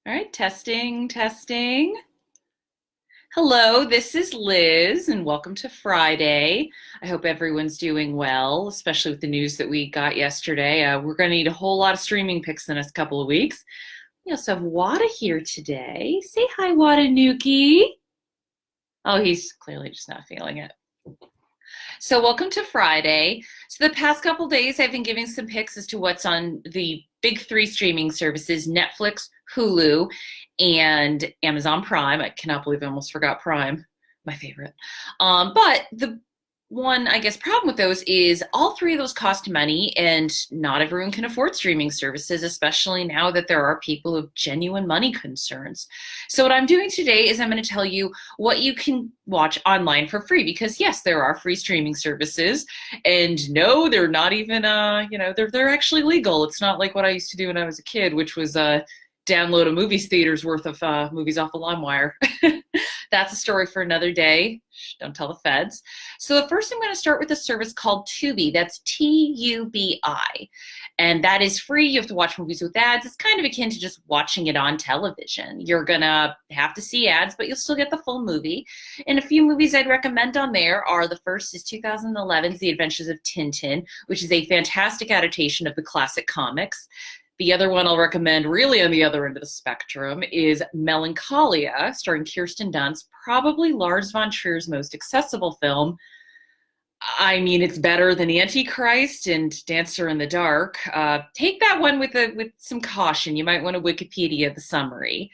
All right, testing, testing. Hello, this is Liz, and welcome to Friday. I hope everyone's doing well, especially with the news that we got yesterday. We're going to need a whole lot of streaming picks in the next couple of weeks. We also have Wada here today. Say hi, Wada Nuki. Oh, he's clearly just not feeling it. So, welcome to Friday. So, the past couple days, I've been giving some picks as to what's on the big three streaming services: Netflix, Hulu, and Amazon Prime. I cannot believe I almost forgot Prime, my favorite. But the one, I guess, problem with those is all three of those cost money, and not everyone can afford streaming services, especially now that there are people with genuine money concerns. So, what I'm doing today is I'm going to tell you what you can watch online for free, because yes, there are free streaming services, and no, they're not even they're actually legal. It's not like what I used to do when I was a kid, which was download a movie theater's worth of movies off a LimeWire. That's a story for another day. Shh, don't tell the feds. So the first, I'm going to start with a service called Tubi. That's Tubi. And that is free. You have to watch movies with ads. It's kind of akin to just watching it on television. You're going to have to see ads, but you'll still get the full movie. And a few movies I'd recommend on there are, the first is 2011's The Adventures of Tintin, which is a fantastic adaptation of the classic comics. The other one I'll recommend, really on the other end of the spectrum, is Melancholia, starring Kirsten Dunst, probably Lars von Trier's most accessible film. I mean, it's better than Antichrist and Dancer in the Dark. Take that one with some caution. You might want to Wikipedia the summary.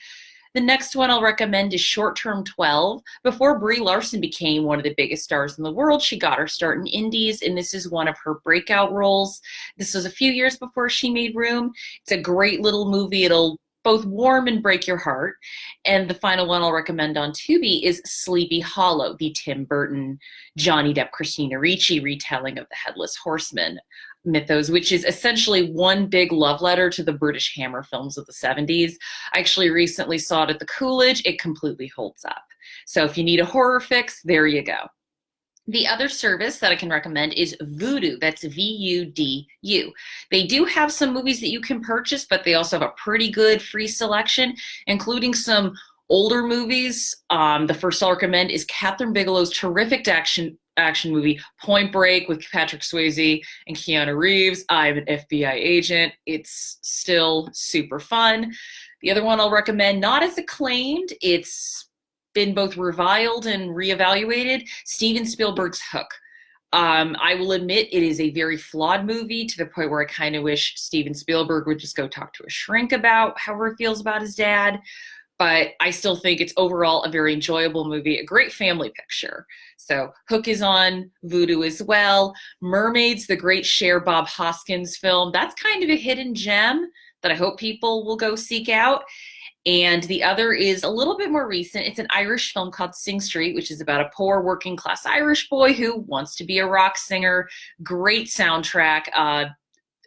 The next one I'll recommend is Short Term 12. Before Brie Larson became one of the biggest stars in the world, she got her start in indies, and this is one of her breakout roles. This was a few years before she made Room. It's a great little movie. It'll both warm and break your heart. And the final one I'll recommend on Tubi is Sleepy Hollow, the Tim Burton, Johnny Depp, Christina Ricci retelling of the Headless Horseman mythos, which is essentially one big love letter to the British Hammer films of the 70s. I actually recently saw it at the Coolidge. It completely holds up. So if you need a horror fix, there you go. The other service that I can recommend is Vudu. That's Vudu. They do have some movies that you can purchase, but they also have a pretty good free selection, including some older movies. The first I'll recommend is Catherine Bigelow's terrific action movie Point Break with Patrick Swayze and Keanu Reeves. I'm an FBI agent. It's still super fun. The other one I'll recommend, not as acclaimed, it's been both reviled and reevaluated, Steven Spielberg's Hook. I will admit it is a very flawed movie, to the point where I kind of wish Steven Spielberg would just go talk to a shrink about how he feels about his dad. But I still think it's overall a very enjoyable movie, a great family picture. So Hook is on Vudu as well. Mermaids, the great Cher Bob Hoskins film, that's kind of a hidden gem that I hope people will go seek out. And the other is a little bit more recent. It's an Irish film called Sing Street, which is about a poor working class Irish boy who wants to be a rock singer. Great soundtrack.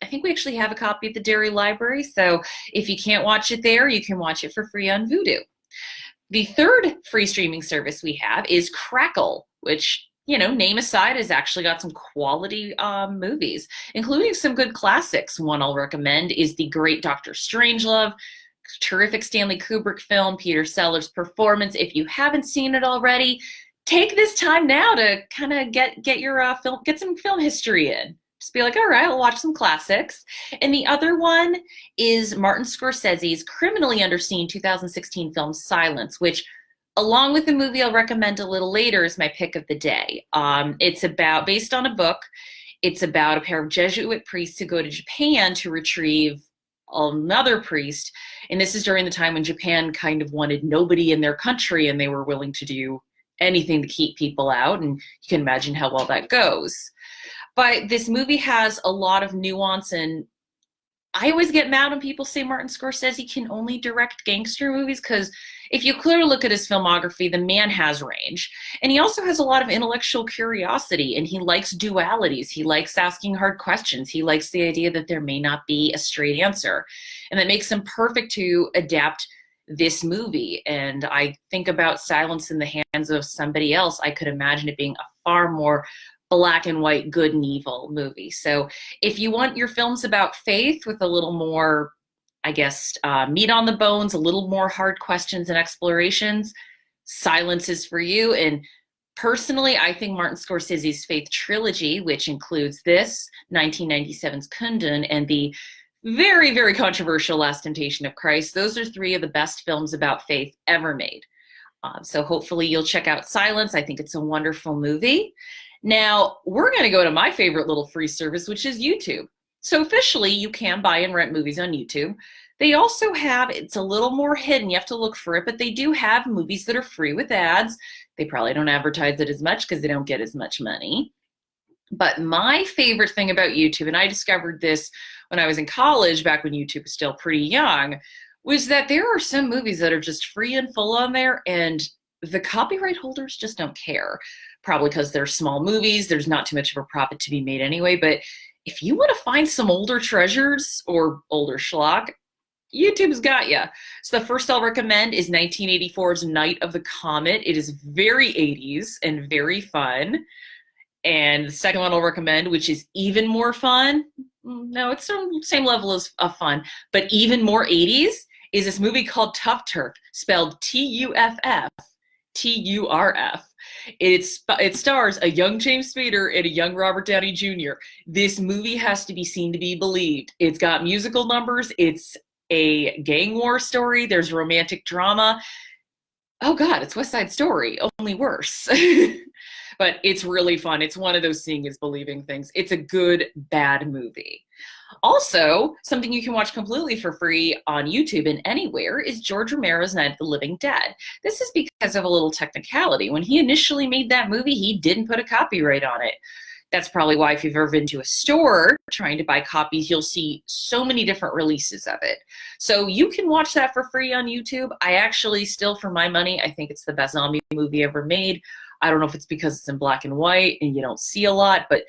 I think we actually have a copy at the Derry Library, so if you can't watch it there, you can watch it for free on Vudu. The third free streaming service we have is Crackle, which, name aside, has actually got some quality movies, including some good classics. One I'll recommend is the great Dr. Strangelove, terrific Stanley Kubrick film, Peter Sellers' performance. If you haven't seen it already, take this time now to kind of get your get some film history in. Just be like, all right, I'll watch some classics. And the other one is Martin Scorsese's criminally underseen 2016 film Silence, which, along with the movie I'll recommend a little later, is my pick of the day. It's based on a book. It's about a pair of Jesuit priests who go to Japan to retrieve another priest. And this is during the time when Japan kind of wanted nobody in their country, and they were willing to do anything to keep people out. And you can imagine how well that goes. But this movie has a lot of nuance, and I always get mad when people say Martin Scorsese can only direct gangster movies, because if you clearly look at his filmography, the man has range. And he also has a lot of intellectual curiosity, and he likes dualities. He likes asking hard questions. He likes the idea that there may not be a straight answer. And that makes him perfect to adapt this movie. And I think about Silence in the hands of somebody else, I could imagine it being a far more black and white, good and evil movie. So if you want your films about faith with a little more I guess, meat on the bones, a little more hard questions and explorations, silence is for you. And personally, I think Martin Scorsese's Faith trilogy, which includes this, 1997's Kundun, and the very, very controversial Last Temptation of Christ, those are three of the best films about faith ever made. So hopefully you'll check out Silence. I think it's a wonderful movie. Now, we're going to go to my favorite little free service, which is YouTube. So officially, you can buy and rent movies on YouTube. They also have, it's a little more hidden, you have to look for it, but they do have movies that are free with ads. They probably don't advertise it as much because they don't get as much money. But my favorite thing about YouTube, and I discovered this when I was in college, back when YouTube was still pretty young, was that there are some movies that are just free and full on there, and the copyright holders just don't care. Probably because they're small movies, there's not too much of a profit to be made anyway, but if you want to find some older treasures or older schlock, YouTube's got ya. So the first I'll recommend is 1984's Night of the Comet. It is very 80s and very fun. And the second one I'll recommend, which is even more fun, no, it's the same level of fun, but even more 80s, is this movie called Tough Turf, spelled Tuff, Turf. It stars a young James Spader and a young Robert Downey Jr. This movie has to be seen to be believed. It's got musical numbers. It's a gang war story. There's romantic drama. Oh God, it's West Side Story, only worse. But it's really fun. It's one of those seeing is believing things. It's a good, bad movie. Also, something you can watch completely for free on YouTube and anywhere is George Romero's Night of the Living Dead. This is because of a little technicality. When he initially made that movie, he didn't put a copyright on it. That's probably why if you've ever been to a store trying to buy copies, you'll see so many different releases of it. So you can watch that for free on YouTube. I actually still, for my money, I think it's the best zombie movie ever made. I don't know if it's because it's in black and white and you don't see a lot, but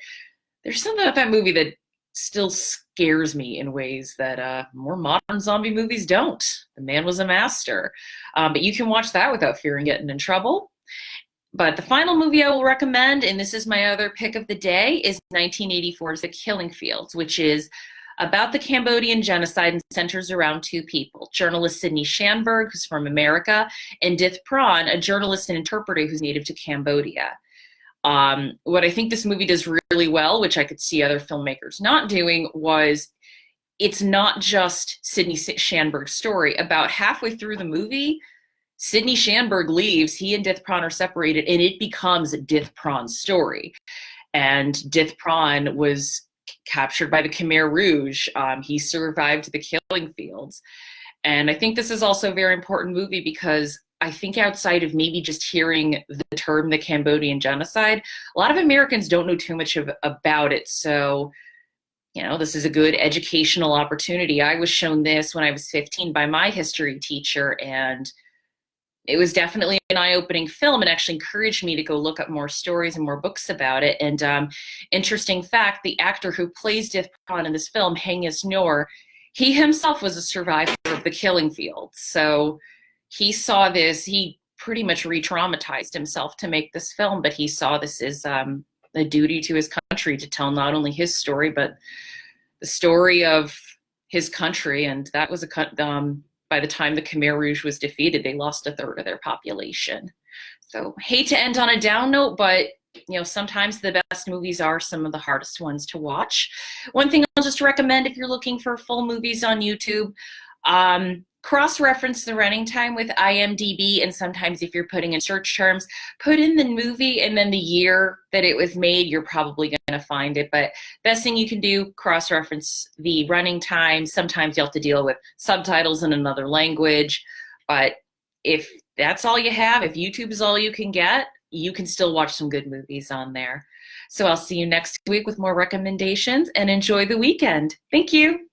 there's something about that movie that still scares me in ways that more modern zombie movies don't. The man was a master. But you can watch that without fearing getting in trouble. But the final movie I will recommend, and this is my other pick of the day, is 1984's The Killing Fields, which is about the Cambodian genocide and centers around two people, journalist Sidney Schanberg, who's from America, and Dith Pran, a journalist and interpreter who's native to Cambodia. What I think this movie does really well, which I could see other filmmakers not doing, was it's not just Sidney Schanberg's story. About halfway through the movie, Sidney Schanberg leaves, he and Dith Pran are separated, and it becomes Dith Pran's story. And Dith Pran was captured by the Khmer Rouge. He survived the killing fields. And I think this is also a very important movie because I think outside of maybe just hearing the term the Cambodian genocide, a lot of Americans don't know too much about it. So, you know, this is a good educational opportunity. I was shown this when I was 15 by my history teacher, and it was definitely an eye-opening film and actually encouraged me to go look up more stories and more books about it. And interesting fact, the actor who plays Dith Pran in this film, Hengis Noor, he himself was a survivor of the killing fields. So he saw this, he pretty much re-traumatized himself to make this film, but he saw this as a duty to his country to tell not only his story, but the story of his country. And that was by the time the Khmer Rouge was defeated, they lost a third of their population. So hate to end on a down note, but you know, sometimes the best movies are some of the hardest ones to watch. One thing I'll just recommend if you're looking for full movies on YouTube, cross-reference the running time with IMDb, and sometimes if you're putting in search terms, put in the movie and then the year that it was made. You're probably going to find it, but best thing you can do, cross-reference the running time. Sometimes you'll have to deal with subtitles in another language, but if that's all you have, if YouTube is all you can get, you can still watch some good movies on there. So I'll see you next week with more recommendations, and enjoy the weekend. Thank you.